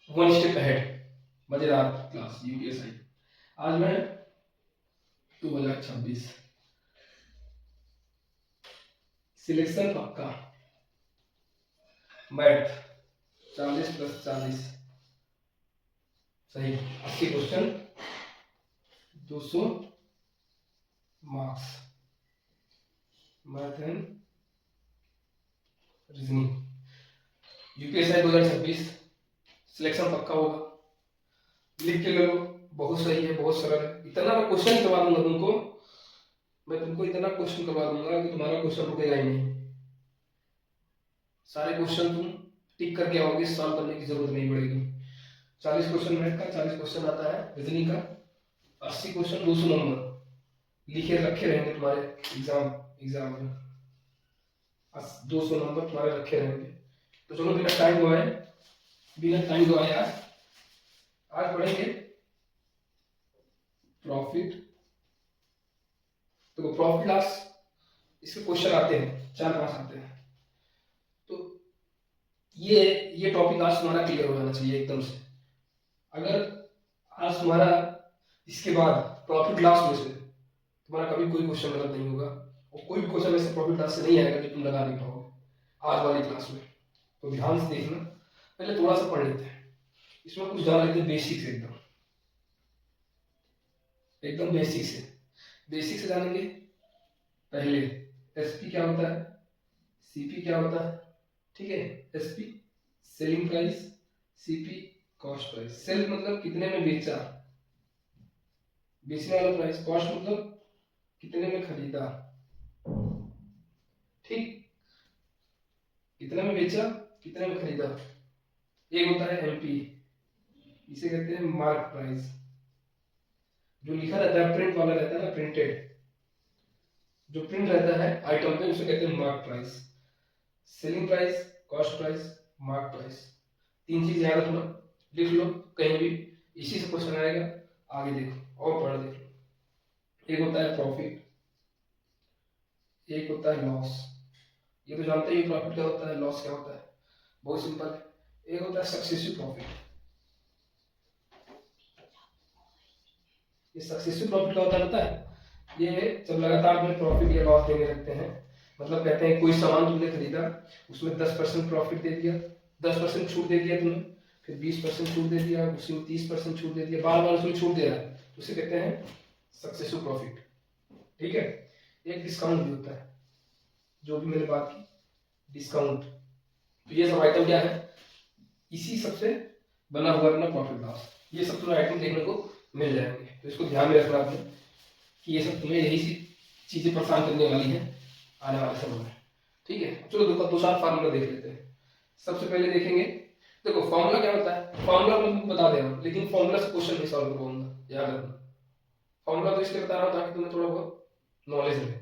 One step ahead, मजेदार class UPSI. आज मैं 2026 सिलेक्शन पक्का मैथ 40 + 40 सही 80 question 200 marks math and reasoning UPSI 2026 selection पक्का होगा, लिख के लो। बहुत सही है, बहुत सरल है। इतना मैं क्वेश्चन करवा दूंगा तुमको, मैं तुमको इतना क्वेश्चन करवा दूंगा कि तुम्हारा क्वेश्चन रुकेगा ही नहीं। सारे क्वेश्चन तुम टिक करके आओगे, सॉल्व करने की जरूरत नहीं पड़ेगी। 40 क्वेश्चन मैथ का, 40 क्वेश्चन आता है रीजनिंग का, 80 क्वेश्चन 200 नंबर लिखे रखे रहेंगे तुम्हारे एग्जाम में। 200 नंबर तुम्हारे रखे रहेंगे। तो चलो बिना टाइम गवाए आज पढ़ेंगे प्रॉफिट। तो प्रॉफिट लॉस इसके क्वेश्चन आते हैं, 4-5 आते हैं। तो ये टॉपिक आज तुम्हारा क्लियर हो जाना चाहिए एकदम से। अगर आज तुम्हारा इसके बाद प्रॉफिट लॉस में से तुम्हारा कभी कोई क्वेश्चन गलत नहीं होगा, और कोई भी क्वेश्चन ऐसे प्रॉफिट लॉस से नहीं आएगा जो तुम लगा नहीं पाओगे आज वाली क्लास में। तो ध्यान से देखना। पहले थोड़ा सा पढ़ लेते हैं, इसमें कुछ जान लेते हैं बेसिक से, एकदम बेसिक से जानेंगे। पहले एसपी क्या होता है, सीपी क्या होता है, ठीक है। SP selling price, CP cost price. Sale मतलब कितने में बेचा, बेचने वाला प्राइस। कॉस्ट मतलब कितने में खरीदा, ठीक, कितने में बेचा कितने में खरीदा। एक होता है एमपी, इसे कहते हैं मार्क प्राइस। जो लिखा रहता है प्रिंट वाला रहता है ना, प्रिंटेड जो प्रिंट रहता है आइटम पे, उसे कहते हैं mark price. Selling price, cost price, mark price. 3 चीज याद रखना, लिख लो कहीं भी, इसी से क्वेश्चन आएगा। आगे देखो और पढ़ देखो। एक होता है प्रॉफिट, एक होता है लॉस। ये तो जानते ही प्रॉफिट क्या होता है, लॉस क्या होता है, बहुत सिंपल है। एक होता है सक्सेसिव प्रॉफिट। ये सक्सेसिव प्रॉफिट क्या होता है पता है, ये जब लगातार में प्रॉफिट या लॉस देने लगते हैं। मतलब कहते हैं कोई सामान तुमने खरीदा, उसमें 10% प्रॉफिट दे दिया, 10% छूट दे दिया तुमने, फिर 20% छूट दे दिया, उसमें 30% छूट दे दिया, बार बार उसमें छूट दे रहा है, तो उसे कहते हैं सक्सेसिव प्रॉफिट, ठीक है। एक डिस्काउंट भी होता है, जो भी मैंने बात की डिस्काउंट। तो ये सब आइटम क्या है, इसी सबसे बना हुआ अपना प्रॉफिट लॉस। ये सब तुम्हें आइटम देखने को मिल जाएंगे, तो इसको ध्यान में रखना आपने कि ये सब तुम्हें यही सी चीजें परेशान करने वाली हैं आने वाले समय में, ठीक है। चलो दो चार फार्मूला देख लेते हैं। सबसे पहले देखेंगे, देखो फॉर्मूला क्या होता है, फॉर्मूला मैं तुमको बता दे रहा हूँ, लेकिन फॉर्मूला से क्वेश्चन नहीं सॉल्व कर पाऊंगा, याद रखना। फॉर्मूला तो इसलिए बता रहा हूँ ताकि तुम्हें थोड़ा बहुत नॉलेज रहे,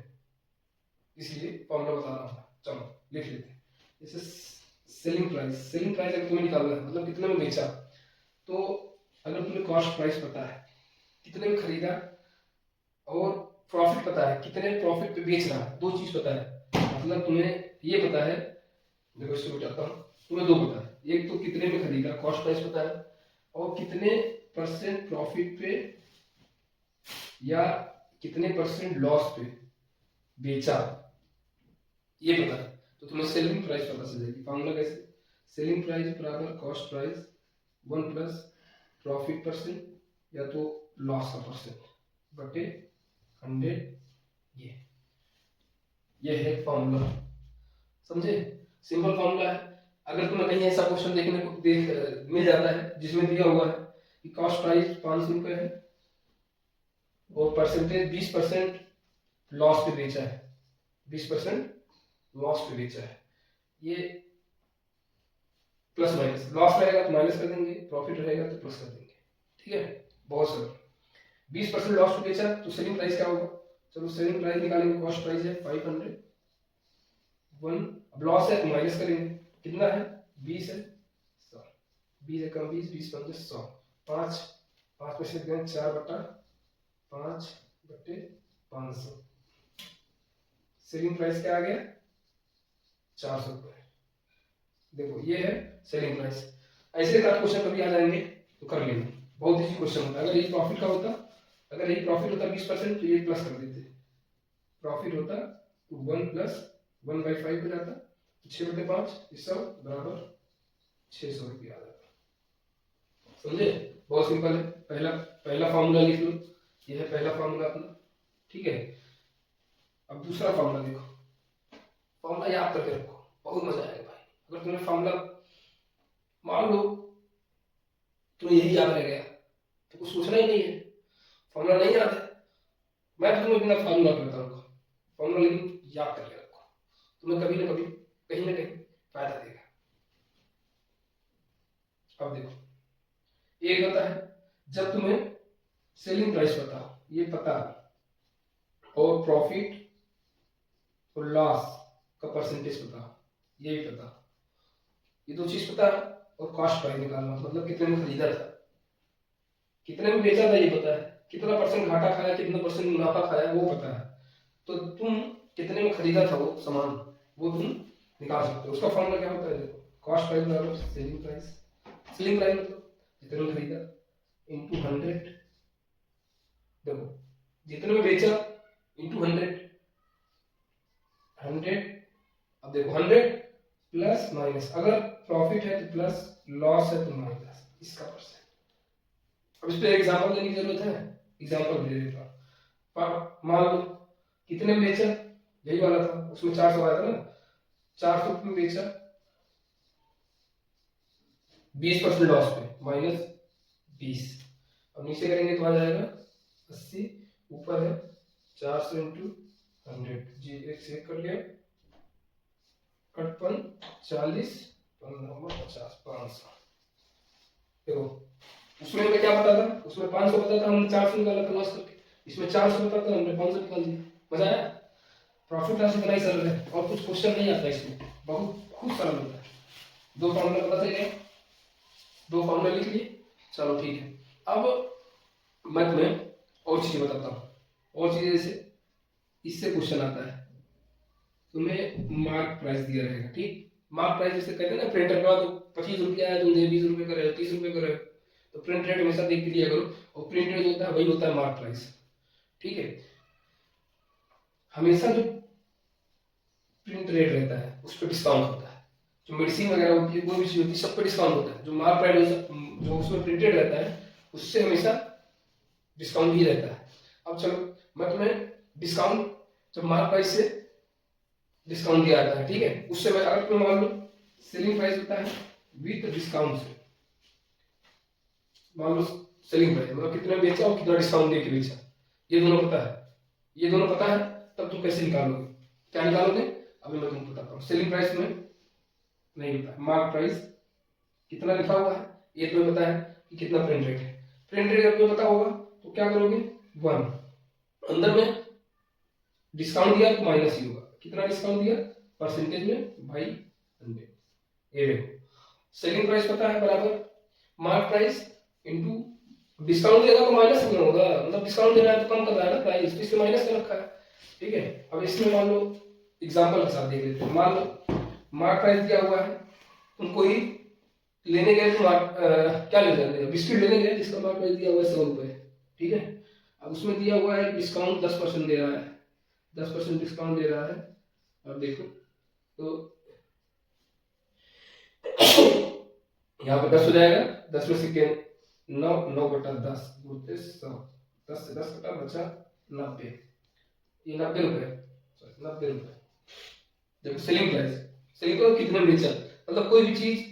इसलिए फॉर्मूला बता रहा हूँ। चलो लिख लेते हैं। जैसे सेलिंग प्राइस, सेलिंग प्राइस अगर तुम्हें निकालना है मतलब कितने में बेचा, तो अगर तुम्हें कॉस्ट प्राइस पता है कितने में खरीदा, और प्रॉफिट पता है कितने प्रॉफिट पे बेच रहा है, 2 चीज पता है। मतलब तुम्हें ये पता है, देखो इससे बताता हूँ, तुम्हें 2 पता है। एक तो कितने में खरीदा, कॉस्ट प्राइस पता है, और कितने % प्रॉफिट पे या कितने % लॉस पे बेचा, ये पता है। तो तुम्हें सेलिंग प्राइस पता चल जाएगी। फॉर्मूला कैसे, सेलिंग प्राइस बराबर कॉस्ट प्राइस 1 प्लस प्रॉफिट % या तो लॉस का % बटे 100। ये है फॉर्मूला, समझे, सिंपल फॉर्मूला है। अगर तुम्हें कहीं ऐसा क्वेश्चन देखने को मिल जाता है जिसमें दिया हुआ है कि कॉस्ट प्राइस 500 रुपए है और परसेंटेज 20% लॉस पे बेचा है, 20% लॉस पे बेचा है, ये प्लस माइनस, लॉस रहेगा तो माइनस कर देंगे, प्रॉफिट रहेगा तो प्लस कर देंगे, ठीक है। बहुत सरल। 20% लॉस पे बेचा तो सेलिंग प्राइस क्या होगा, चलो सेलिंग प्राइस निकालेंगे, कॉस्ट प्राइस है 500, 1, अब लॉस है तो माइनस करेंगे, कितना है 20 है, 100, 20 है कम 20, 20 पंजे 100, 5 5 में से 4/5 बटे 500। सेलिंग प्राइस क्या आ गया 400 रुपए। देखो ये है सेलिंग प्राइस। ऐसे का क्वेश्चन कभी आ जाएंगे तो कर लेंगे, बहुत इजी क्वेश्चन होता है। अगर ये प्रॉफिट का होता, अगर ये प्रॉफिट होता 20% तो ये प्लस कर देते, प्रॉफिट होता तो 1 प्लस 1/5 हो जाता, 6/5 ये सब बराबर 600 रुपया आ जाता। समझे, बहुत सिंपल है। पहला पहला फॉर्मूला लिख लो, ये है पहला फॉर्मूला अपना, ठीक है। अब दूसरा फॉर्मूला देखो, फॉर्मूला याद करके रखो, बहुत मजा आएगा भाई। अगर तुम्हें फॉर्मूला मान लो तो यही याद रह गया तो कुछ सोचना ही नहीं है, फॉर्मूला नहीं याद है, मैं तो तुम्हें बिना फॉर्मूला के बताऊंगा, फॉर्मूला लेकिन याद करके रखो, तुम्हें कभी ना कभी कहीं ना कहीं फायदा देगा। अब देखो, एक होता है जब तुम्हें सेलिंग प्राइस पता हो, ये पता और प्रॉफिट और लॉस का परसेंटेज पता हो, ये भी पता, ये दो चीज पता है। और कॉस्ट प्राइस निकालना, मतलब कितने में खरीदा था, कितने में बेचा था ये पता है, कितना परसेंट घाटा खाया, कितना परसेंट मुनाफा खाया वो पता है, तो तुम कितने में खरीदा था वो सामान वो तुम निकाल सकते हो। उसका फॉर्मूला क्या होता है, देखो, कॉस्ट प्राइस बराबर सेलिंग प्राइस, सेलिंग प्राइस मतलब जितने में खरीदा इंटू 100, देखो जितने में बेचा इंटू 100, 100, अब देखो 100 प्लस माइनस, अगर प्रॉफिट है तो प्लस, लॉस है तो माइनस, इसका परसेंट। अब इस पे एग्जांपल देने की जरूरत है, एग्जांपल दे देता हूं। मान लो कितने में बेचा, यही वाला था, उसमें 400 आया था ना, 400 में बेचा, 20% लॉस पे माइनस 20, अब नीचे करेंगे तो आ जाएगा 80, ऊपर है 400 इंटू 100, जी एक चेक कर लिया, 58, 40, 15, 50, 500। देखो उसमें हमें क्या पता था, उसमें 500 पता था, हमने 400 निकाला था लॉस करके, इसमें 400 पता था, हमने 500 निकाल दिया। मजा आया, प्रॉफिट लॉस इतना ही सरल है, और कुछ क्वेश्चन नहीं आता इसमें, बहुत सरल होता है। दो फॉर्मूला पता चल गए, दो फॉर्मूला लिख लिए, चलो ठीक है। अब मैं तुम्हें और चीजें बताता हूँ, और चीजें जैसे इससे क्वेश्चन आता है, तुम्हें मार्क प्राइस दिया रहेगा, ठीक, मार्क प्राइस जैसे कहते हैं ना प्रिंटर का, तो 25 रुपया है, तुम 20 रुपए का रहे हो, 30 रुपए का रहे हो, तो प्रिंट रेट हमेशा देख के दिया करो, और प्रिंट रेट जो होता है वही होता है मार्क प्राइस, ठीक है। हमेशा जो प्रिंट रेट रहता है उस पर डिस्काउंट होता है, जो मेडिसिन वगैरह होती है, कोई भी चीज होती है, सब पे डिस्काउंट होता है। जो मार्क प्राइस जो उसमें प्रिंटेड रहता है उससे हमेशा डिस्काउंट ही रहता है। अब चलो मैं तुम्हें डिस्काउंट, जब मार्क प्राइस से डिस्काउंट दिया जाता है, ठीक है, उससे मैं अगर तुम्हें मान लो सेलिंग प्राइस होता है विद डिस्काउंट से, मान लो सेलिंग प्राइस मतलब कितने बेचा और कितना डिस्काउंट दे के बेचा, ये दोनों पता है, ये दोनों पता है, तब तुम कैसे निकालोगे, क्या निकालोगे, अभी मैं तुमको बताता हूँ। सेलिंग प्राइस में नहीं होता है, मार्क प्राइस कितना लिखा हुआ है ये तुम्हें पता है कि कितना प्रिंट रेट है, प्रिंट रेट अगर तुम्हें पता होगा तो क्या करोगे, 1, अंदर में डिस्काउंट दिया तो माइनस ही होगा, कितना डिस्काउंट दिया परसेंटेज में बाई 100, ये देखो सेलिंग प्राइस पता है बराबर मार्क प्राइस इनटू डिस्काउंट देगा तो माइनस नहीं होगा, मतलब डिस्काउंट दे रहा है तो कम कर रहा है ना प्राइस, इसमें माइनस कर रखा है, ठीक है। अब इसमें मान लो एग्जांपल के साथ देख लेते हैं, मान लो मार्क प्राइस दिया हुआ है, तुम कोई लेने गए तो क्या ले जाते हैं, बिस्किट लेने गए जिसका मार्क प्राइस दिया हुआ है 100 रुपए, ठीक है। अब उसमें दिया हुआ है डिस्काउंट 10% दे रहा है, 10% डिस्काउंट दे रहा है। अब देखो तो यहाँ पे 10 हो जाएगा, 10 में से 9, 9/10 गुणित 100, 10 से 10 कटा बचा 90, ये 90 रुपए, 90 रुपए। देखो सेलिंग प्राइस, सेलिंग प्राइस कितने में बेचा, मतलब कोई भी चीज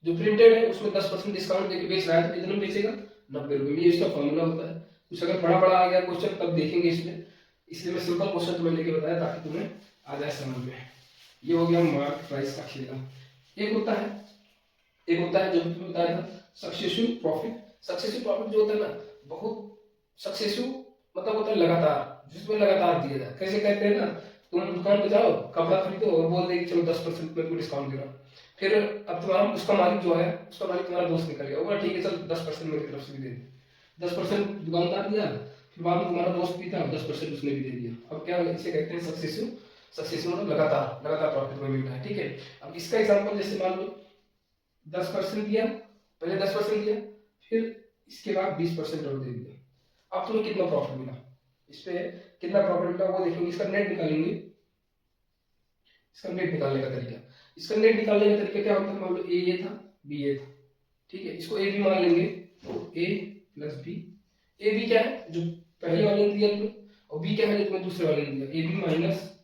जो प्रिंटेड है उसमें 10% डिस्काउंट देके बेच रहा है तो कितने में बेचेगा, 90 रुपए में। ये इसका फॉर्मूला होता है। कुछ अगर बड़ा बड़ा आ गया क्वेश्चन तब देखेंगे इसमें, इसलिए मैं सिंपल क्वेश्चन तुम्हें लेके बताया ताकि तुम्हें आ जाए समझ में। ये हो गया मार्क प्राइस का खेला। एक होता है जो तुम्हें बताया था सक्सेसिव प्रॉफिट। सक्सेसिव प्रॉफिट जो होता है ना, बहुत सक्सेसिव मतलब होता है लगातार, जिसमें लगातार दिया जाए। कैसे कहते हैं ना, तुम दुकान पे जाओ कपड़ा खरीदो और बोल दे कि चलो 10% में डिस्काउंट दे रहा हूँ, फिर अब तुम्हारा उसका मालिक जो है, उसका मालिक तुम्हारा दोस्त निकल गया होगा, ठीक है चल 10% मेरी तरफ से भी दे दे, 10% दुकानदार दिया, फिर बाद में तुम्हारा दोस्त भी था 10% उसने भी दे दिया। अब क्या इसे कहते हैं सक्सेसिव मतलब लगातार प्रॉफिट में मिलता है, ठीक है। अब इसका एग्जांपल जैसे मान लो 10% दिया, पहले 10% दिया, फिर इसके बाद 20% और दे दिया। अब तुम्हें कितना प्रॉफिट मिला, इस पे कितना प्रॉफिट मिला वो देखेंगे। इसका नेट निकालेंगे, इसका नेट निकालने का तरीका, इसका नेट निकालने का तरीका क्या होता है, मान लो ए ये था, बी ये था, ठीक है, इसको ए बी मान लेंगे, तो ए प्लस बी, ए बी क्या है जो पहले वाले ने दिया तुम्हें, और बी क्या है जो तुम्हें दूसरे वाले ने दिया, ए बी माइनस,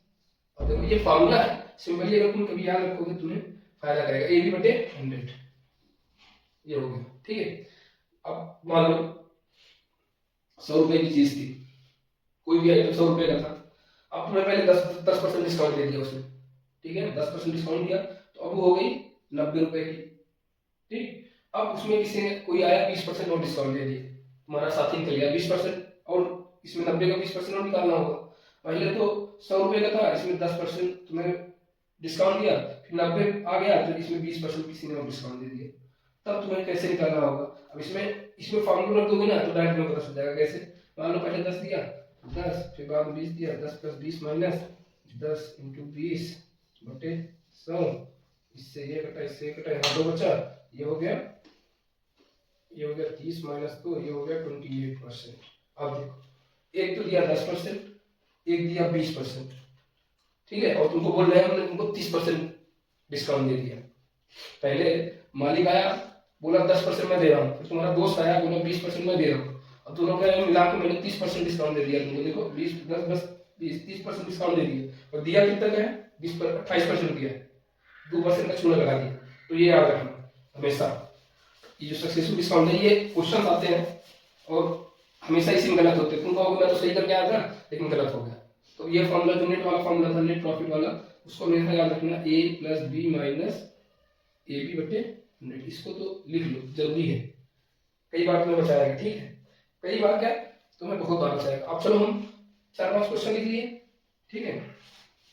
और देखो ये फॉर्मूला है, सिंपली अगर तुम कभी याद रखोगे तुम्हें फायदा करेगा, ए बी बटे 100, ये हो गया, ठीक है। अब मान लो 100 रुपए की चीज थी, कोई भी आइटम 100 रुपए का था, अब तुमने पहले 10% डिस्काउंट दे दिया उसमें, ठीक है, 10% डिस्काउंट दिया, तो अब हो गई 90 रुपए की, ठीक। अब उसमें किसी ने कोई आया 20% और डिस्काउंट दे दिया, तुम्हारा साथी निकल गया 20%, और इसमें 90 का 20% और निकालना होगा। पहले तो 100 रुपए का था, इसमें 10% तुम्हें डिस्काउंट दिया, फिर 90 आ गया, तो इसमें 20% किसी ने और डिस्काउंट दे दिया, तब तुम्हें कैसे निकालना होगा। अब इसमें फॉर्मूला रख दोगे ना तो डायरेक्ट में पता चल जाएगा कैसे। मान लो पहले 10 दिया, 10, फिर बाद में 20 दिया, 10 + 20 माइनस 10 × 20 बटे 100, इससे ये कटा, इससे ये कटा, यहाँ 2 बचा, ये हो गया 30 माइनस 2, ये हो गया 28%। अब देखो, एक तो दिया 10%, एक दिया 20%, ठीक है, और तुमको बोल रहे हैं हमने तुमको 30% डिस्काउंट दे दिया। पहले मालिक आया बोला 10% मैं दे रहा हूँ, फिर तुम्हारा दोस्त आया बोला 20% मैं दे रहा हूँ, अब दोनों का मिला के मैंने 30% डिस्काउंट दे दिया तुमको। देखो 20 10 10 20 30% डिस्काउंट दे दिया, और दिया कितना का है, 28% दिया है, 2% का छूना लगा दिया। तो ये याद रखना हमेशा, ये जो सक्सेसफुल डिस्काउंट है, ये क्वेश्चन आते हैं और हमेशा इसी में गलत होते हैं। तुम कहोगे मैं तो सही करके आया था लेकिन गलत हो गया। तो ये फॉर्मूला जो नेट वाला फॉर्मूला था, नेट प्रॉफिट वाला, उसको हमेशा याद रखना, a + b minus A B बटे 100, इसको तो लिख लो, जरूरी है, कई बार तुम्हें बचाएगा, ठीक है, कई बार क्या तुम्हें बहुत बार बचाएगा। अब चलो हम 4-5 क्वेश्चन लिख लिए, ठीक है।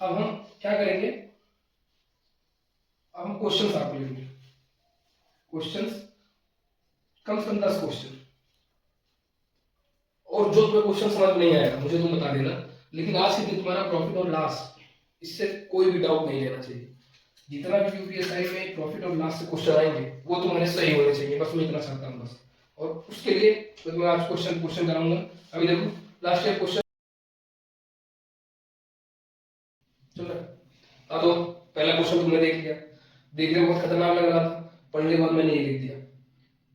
अब हम क्या करेंगे, अब हम क्वेश्चन आपको लिखेंगे, क्वेश्चन कम से कम 10 क्वेश्चन, और जो तुम्हें क्वेश्चन समझ नहीं आएगा मुझे तुम बता देना, लेकिन आज के दिन तुम्हारा प्रॉफिट और लॉस, इससे कोई भी डाउट नहीं लेना चाहिए। जितना भी यूपीएसआई में प्रॉफिट और लॉस से क्वेश्चन आएंगे वो तुम्हारे सही होने चाहिए, बस मैं इतना चाहता हूँ बस। और उसके लिए तो मैं आज क्वेश्चन कराऊंगा। अभी देखो लास्ट ईयर क्वेश्चन चल रहा है, तो पहला क्वेश्चन तुमने देख लिया, देखने में बहुत खतरनाक लग रहा था, पढ़ने के बाद मैंने ये लिख दिया,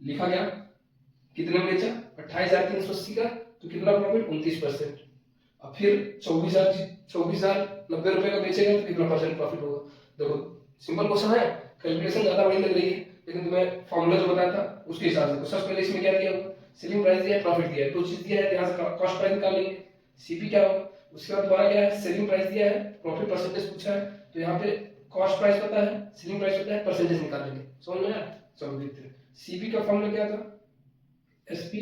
लिखा क्या, कितने में बेचा 28,380 का, तो कितना प्रॉफिट 29%। अब फिर 24,090 रुपए का बेचेगा तो कितना परसेंट प्रॉफिट होगा। देखो सिंपल क्वेश्चन है, कैलकुलेशन ज्यादा बड़ी लग रही है, लेकिन तुम्हें फॉर्मूला जो बताया था उसके हिसाब से। सबसे पहले इसमें क्या दिया होगा, सेलिंग प्राइस दिया है, प्रॉफिट दिया है, दो चीज दिया है, यहाँ से कॉस्ट प्राइस निकाल लेंगे, सीपी क्या होगा। उसके बाद दोबारा क्या है, सेलिंग प्राइस दिया है, प्रॉफिट परसेंटेज पूछा है, तो यहाँ पे कॉस्ट प्राइस पता है, सेलिंग प्राइस पता है, परसेंटेज निकाल लेंगे। समझ में आया, चलो देखते हैं। सीपी का फॉर्मूला क्या था, एसपी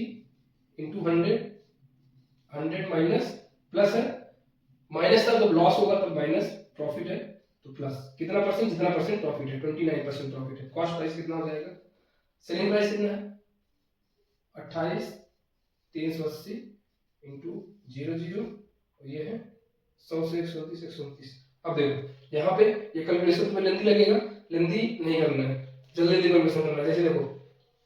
इंटू 100 माइनस प्लस है, माइनस था जब लॉस होगा तब माइनस, प्रॉफिट है तो प्लस, कितना परसेंट, जितना परसेंट प्रॉफिट है 29% प्रॉफिट है। कॉस्ट प्राइस कितना हो जाएगा, सेलिंग प्राइस कितना है 28,380 इंटू 00, और ये है 100 से 129। अब देखो यहाँ पे ये कैलकुलेशन तुम्हें लेंदी लगेगा, लेंदी नहीं करना है, जल्दी जल्दी कैलकुलेशन करना है। जैसे देखो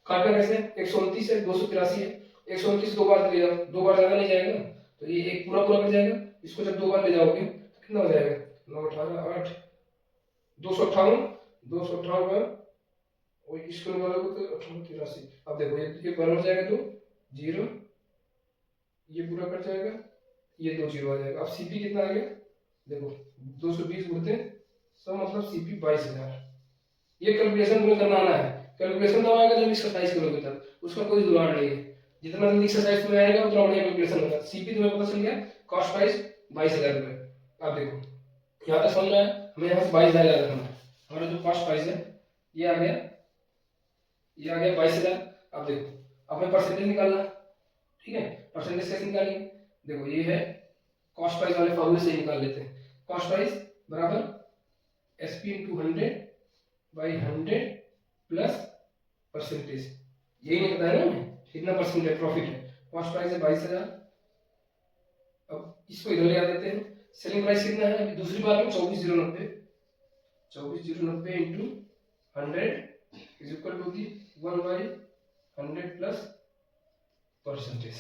काटना कैसे, 129 है, 283 है, 129 दो बार ले जाओ, दो बार ज्यादा नहीं जाएगा, तो ये एक पूरा पूरा कर जाएगा। इसको जब दो बार ले जाओगे तो कितना हो जाएगा, 9 18 8 258, 258 और इसको निकालोगे तो 1883। अब देखो ये बार हो जाएगा, तो 0, ये पूरा कट जाएगा, ये 2 0 आ जाएगा। अब सीपी कितना आ गया, देखो 220 गुणित 100 मतलब सीपी 22,000। ये कैलकुलेशन तुम्हें करना आना है, कैलकुलेशन तब आएगा जब एक्सरसाइज करोगे, तब उसका कोई जुगाड़ नहीं है। जितना जल्दी एक्सरसाइज तुम्हें आएगा उतना बढ़िया कैलकुलेशन होगा। सीपी तुम्हें पता चल गया, कॉस्ट प्राइस 22,000 रुपए। अब देखो यहाँ तक समझ में आया, हमें यहाँ से 22,000 याद रखना है। हमारा जो कॉस्ट प्राइस है ये आ गया, ये आ गया 22,000। अब देखो अब हमें परसेंटेज निकालना, ठीक है, परसेंटेज कैसे निकालेंगे, देखो ये है कॉस्ट प्राइस वाले फॉर्मूले से निकाल लेते हैं। कॉस्ट प्राइस बराबर एसपी इंटू 100/100 प्लस परसेंटेज, यही नहीं बताया ना हमें कितना परसेंट है प्रॉफिट है। कॉस्ट प्राइस है 22,000, अब इसको इधर ले आ देते हैं। सेलिंग प्राइस कितना है, अभी दूसरी बार में 24,090 into 100 is equal to the 1/100 plus percentage.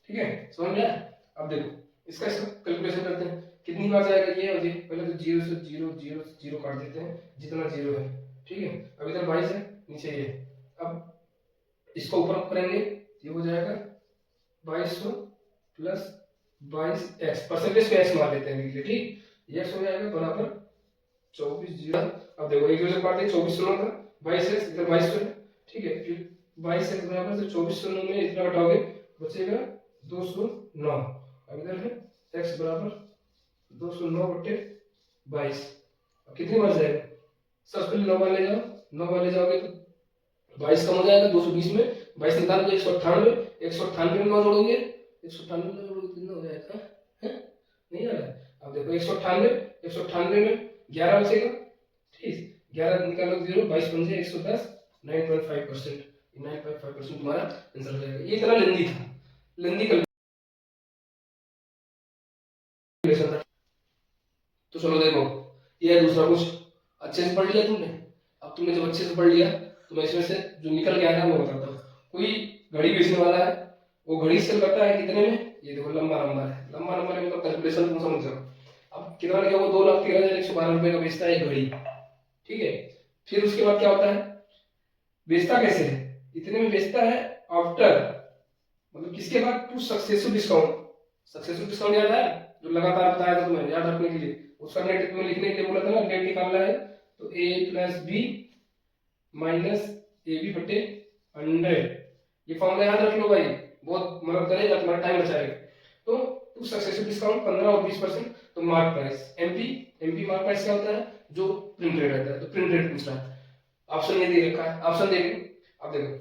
ठीक है, समझ में आया? अब देखो इसका कैलकुलेशन करते हैं, कितनी बार जाएगा ये और ये। पहले तो 0 से 0 0 से 0 काट देते हैं जितना 0 है। ठीक है, अब इधर 22 है, नीचे ये। अब इसको ऊपर करेंगे, ये हो जाएगा 2200 प्लस 22x, परसेंटेज पे x मार लेते हैं नीचे। ठीक, ये x हो जाएगा बराबर 24 0। अब देखो एक दूसरे काट दे, 24 सुनो था 22x, इधर 2200 है। ठीक है, फिर 22x बराबर से 2400 में इतना घटाओगे बचेगा 209। अब इधर है x बराबर 209 बटे 22। अब कितनी बार जाएगा? सबसे पहले 9 बार ले जाओ, 9 बार ले जाओगे तो 22 कम हो जाएगा, 220 में 22 निकाल दो, 198। 198 में 9 जोड़ोगे, 198 में जोड़ोगे कितना हो जाएगा? है नहीं आ रहा है? अब देखो 198 में 11 बचेगा। ठीक, 11 निकालो 0, 22 पंजे 110, 9.5%। 9.5% तुम्हारा आंसर हो जाएगा। ये इतना लेंदी था, लेंदी कैलकुलेशन था। तो चलो देखो, ये है दूसरा कुछ अच्छे से पढ़ लिया तुमने। अब तुमने जब अच्छे से पढ़ लिया तो मैं इसमें से जो निकल के आया वो बताता हूँ। कोई घड़ी बेचने वाला है, वो घड़ी सेल करता है कितने में? ये देखो लंबा नंबर है, लंबा नंबर है मतलब कैलकुलेशन तुम समझ जाओ। अब कितना लिखा? वो 2,13,112 रुपए का बेचता है घड़ी। ठीक है, फिर उसके बाद क्या होता है? बेचता कैसे है? इतने में बेचता है आफ्टर, मतलब किसके बाद? Two successful discount. Successful discount याद है जो लगातार बताया था तुम्हें, याद रखने के लिए। उसका नेट तुम्हें लिखने के लिए बोला था ना, नेट निकालना है तो a plus B minus A B बटे 100। ये फॉर्मूला याद रख लो भाई, बहुत मदद करेगा, तुम्हारा टाइम बचाएगा। तो टू सक्सेसफुल डिस्काउंट 15 और 20%। तो mark price MP mark price क्या होता है? जो प्रिंट रेट रहता है। तो प्रिंट रेट पूछ रहा है, ऑप्शन ये दे रखा है, ऑप्शन देखो। अब देखो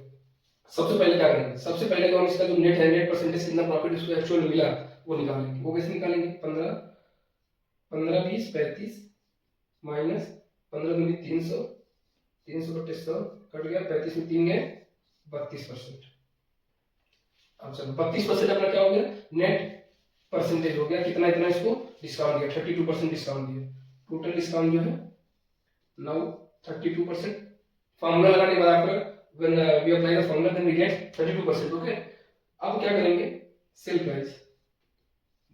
सबसे पहले क्या करेंगे? सबसे पहले तो हम इसका जो नेट है, नेट परसेंटेज कितना प्रॉफिट इसको एक्चुअल मिला वो निकालेंगे। वो कैसे निकालेंगे? 15 15 20 35 माइनस 15 दूनी 300, 300 बटे 100 कट गया, 35 में 3 गए 32%। अब चलो 32% अपना क्या हो गया? नेट परसेंटेज हो गया। कितना? इतना इसको डिस्काउंट दिया, 32% डिस्काउंट दिया। टोटल डिस्काउंट जो है नाउ 32%। फॉर्मूला लगाने के बाद after when we apply the formula then we get 32%। Okay, अब क्या करेंगे? सेल प्राइस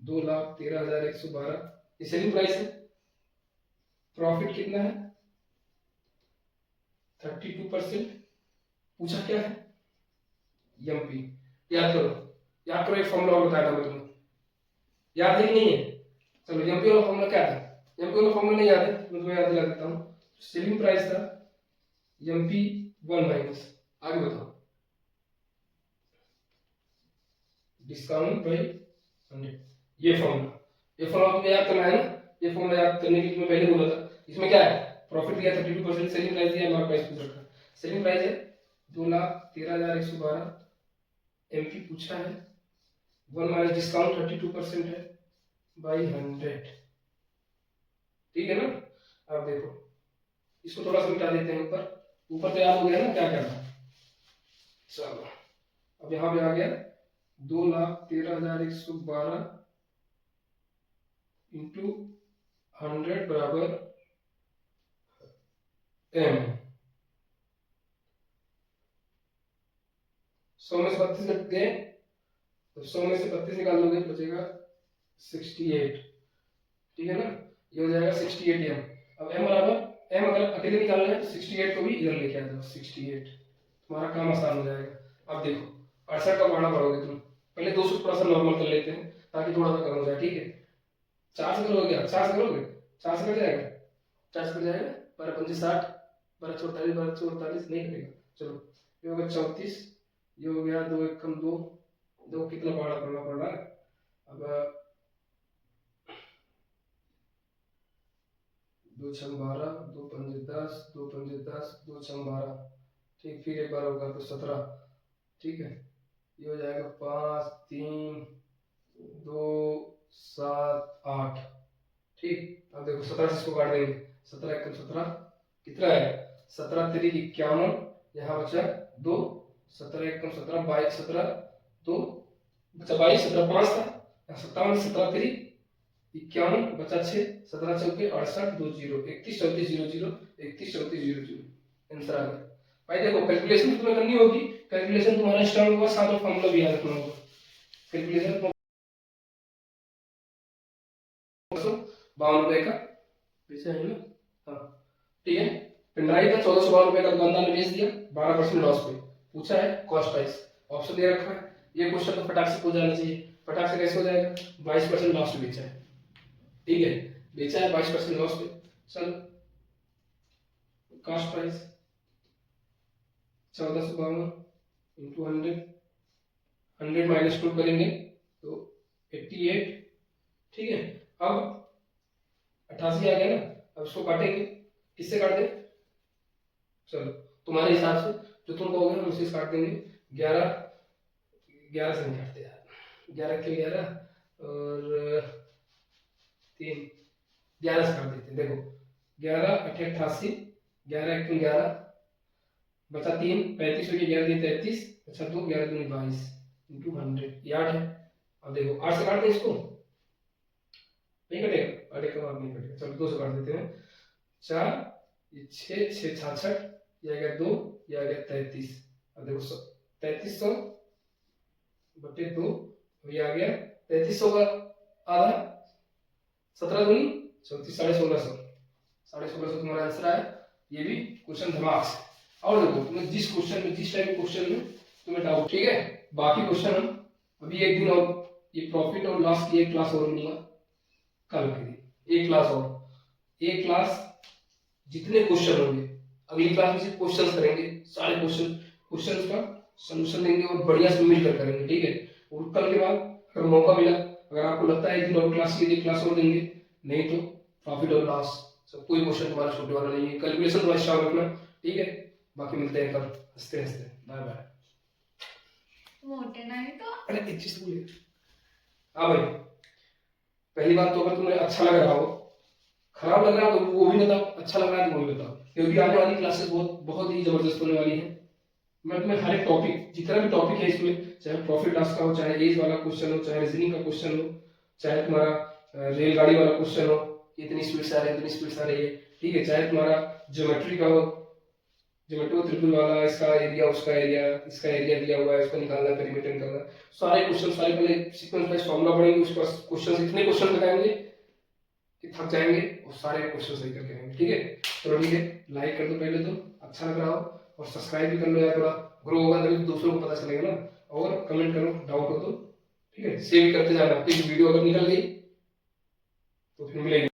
2,13,112 ये सेलिंग प्राइस है। प्रॉफिट कितना है? 32%। पूछा क्या है? एमपी। याद करो, याद करो, एक फॉर्मूला और बताया था मैं तुम्हें, याद है कि नहीं है? चलो एमपी वाला फॉर्मूला क्या था? एमपी वाला फॉर्मूला नहीं याद है, मैं तुम्हें याद दिला देता हूँ। सेलिंग प्राइस था एमपी 1 माइनस, आगे बताओ, डिस्काउंट बाई 100। ये फॉर्मूला तुम्हें याद करना है ना। ये फॉर्मूला याद करने के लिए मैं पहले बोला था। इसमें क्या है? प्रॉफिट दिया 32%, सेलिंग प्राइस दिया, मार्क प्राइस पूछ रखा। सेलिंग प्राइस है 2,13,112, एमपी पूछा है 1 माइनस डिस्काउंट 32% है बाई 100। ठीक है ना? अब देखो इसको थोड़ा सा मिटा देते हैं। ऊपर तो याद हो गया ना क्या करना। चलो अब यहाँ पे आ गया 2,13,112 इंटू 100 बराबर m। 100 में से 32 घट गए तो 100 में से 32 निकाल लोगे बचेगा 68। ठीक है ना? ये हो जाएगा 68 m। अब m बराबर m अगर अकेले निकालना है तो 68 को भी इधर लेके आ जाओ, 68। तुम्हारा काम आसान हो जाएगा। अब देखो 68 का पहाड़ा पढ़ोगे तुम, पहले 200 थोड़ा सा नॉर्मल कर लेते हैं ताकि थोड़ा सा कम हो जाए। ठीक है, 4 से करोगे, 4 से करोगे, 4 से कट जाएगा, 4 से कट जाएगा, 12 पंजे 60, 12 44, 12 44 नहीं कटेगा। चलो ये हो गया 34, ये हो गया 2 एकम 2, देखो कितना पहाड़ा करना पड़ रहा है। अब 2 छम 12, 2 पंजे 10, 2 पंजे 10, 2 छम 12। ठीक, फिर एक बार होगा तो 17। ठीक है, ये हो जाएगा 5 3 2 7 8। ठीक, अब देखो 17 से इसको काट देंगे, 17 एकम 17 कितना है? 17 3 51, यहाँ बचा 2, 17 एकम 17 22, 17 2 बचा 22, 17 5 था, 57, 17 3 51 बचा 6, 17 चौके 68 2 0, 31 34 0 0, 31 34 0 0। आंसर आ गया। भाई देखो कैलकुलेशन तुम्हें करनी होगी, कैलकुलेशन तुम्हारा स्टार्ट होगा, साथ में फॉर्मूला भी याद रखना होगा। कैलकुलेशन 52 रुपए का बेचा है ना, हाँ ठीक है। पिंडाई का 1452 रुपए का दुकानदार ने बेच दिया 12% लॉस पे, पूछा है कॉस्ट प्राइस, ऑप्शन दे रखा है। ये क्वेश्चन तो फटाक से हो जाना चाहिए, फटाक से कैसे हो जाएगा, 22% लॉस पे बेचा है, ठीक है, बेचा है 22% लॉस पे। चलो कॉस्ट प्राइस 1452 इंटू 100, 100 माइनस 2 करेंगे तो 88, ठीक है। अब 88 आ गया ना, अब इसको काटेंगे, किससे काट दें, चलो तुम्हारे हिसाब से जो तुम कहोगे हम उसे काट देंगे। 11 11 से नहीं काटते यार, 11 के 11 और 3, 11 से काट देते हैं। देखो 11 8 88, 11 1 11, बचा 3, 35 हो गया, 11 3 33, अच्छा 2 11 दूनी 22 इंटू 100, ये 8 है। अब देखो 8 से काट दें इसको, नहीं कटेगा, अरे कब नहीं कटेगा, चलो 2 से काट देते हैं। 4 ये 6 6 66, ये आ गया 2, ये आ गया 33। अब देखो 3300 बटे 2, ये आ गया 3300 का आधा, 17 दूनी 34, 1650, 1650 तुम्हारा आंसर आया। ये भी क्वेश्चन दिमाग से। और देखो तुम्हें जिस क्वेश्चन में, जिस टाइप के क्वेश्चन में तुम्हें डाउट, ठीक है, बाकी क्वेश्चन हम अभी एक दिन और, ये प्रॉफिट और लॉस की एक क्लास और लूंगा कल के दिन, एक क्लास और, एक क्लास जितने क्वेश्चन होंगे अगली क्लास में सिर्फ क्वेश्चन करेंगे, सारे क्वेश्चन का सोल्यूशन देंगे और बढ़िया से मिलकर करेंगे, ठीक है। और कल के बाद अगर मौका मिला, अगर आपको लगता है कि और क्लास की क्लास और देंगे, नहीं तो प्रॉफिट और लॉस सब कोई क्वेश्चन तुम्हारा छूटने वाला नहीं है। कैलकुलेशन तुम्हारा स्ट्रांग रखना, ठीक है। बाकी मिलते हैं कल, हंसते हंसते, बाय बाय। मोटे नहीं तो अरे एक चीज बोले, हाँ भाई, पहली बात तो अगर तुम्हें अच्छा लग रहा हो, खराब लग रहा है तो वो भी बताओ, अच्छा लग रहा है तो वो भी बताओ, क्योंकि आने वाली क्लासेस बहुत ही जबरदस्त होने वाली है। मैं तुम्हें हर एक टॉपिक, जितना भी टॉपिक है इसमें, चाहे प्रॉफिट लॉस का हो, चाहे एज वाला क्वेश्चन हो, चाहे रीजनिंग का क्वेश्चन हो, चाहे तुम्हारा रेलगाड़ी वाला क्वेश्चन हो, इतनी स्पीड से आ रही है, इतनी स्पीड से आ रही है, ठीक है, चाहे तुम्हारा ज्योमेट्री का हो, ज्योमेट्री त्रिभुज वाला, इसका एरिया, उसका एरिया, इसका एरिया दिया हुआ है, उसको निकालना, पेरीमीटर निकालना, सारे क्वेश्चन, सारे पहले सीक्वेंस वाइज फॉर्मूला पढ़ेंगे, उसके बाद क्वेश्चन, इतने क्वेश्चन लगाएंगे कि थक जाएंगे और सारे क्वेश्चन सही करके आएंगे, ठीक है। चलो ठीक है, लाइक कर दो पहले तो, अच्छा लग रहा हो, और सब्सक्राइब भी कर लो यार, थोड़ा ग्रो होगा तभी दूसरों को पता चलेगा ना। और कमेंट करो, डाउट हो तो, ठीक है, सेव करते जाना, एक वीडियो अगर निकल गई तो फिर मिलेगी।